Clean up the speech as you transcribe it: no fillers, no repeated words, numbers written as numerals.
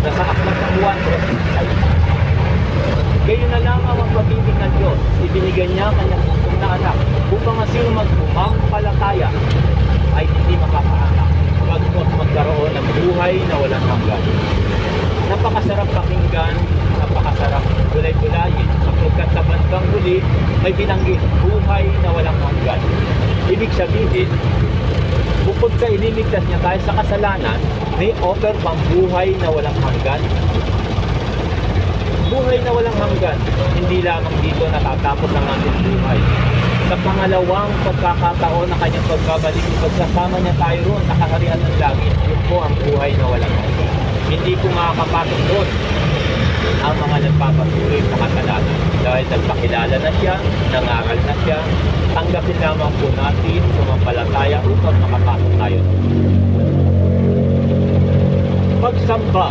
na sa aklat ng Juan 3:6. Gayon na lamang ang pag-ibig ng Diyos, ibinigay niya ang kanyang bugtong na anak, upang ang sino magpumampalataya ay hindi makakaanak, bagkus magkaroon ng buhay na walang hanggan. Napakasarap pakinggan, napakasarap gulay-gulayin, sapagkat sa bandang huli may binanggit, buhay na walang hanggan. Ibig sabihin, bukod sa inimigtas niya tayo sa kasalanan, may offer pang buhay na walang hanggan. Buhay na walang hanggan, hindi lamang dito natatapos ang ating buhay. Sa pangalawang pagkakataon na kanyang pagbabalik, pagsasama niya tayo roon, nakaharian ng langit, yun po ang buhay na walang hanggan. Hindi po makakapasok doon ang mga nagpapatuloy sa kasalanan. Dahil nagpakilala na siya, nangaral na siya, tanggapin lamang po natin, sumampalataya upang makapasok tayo. Pagsamba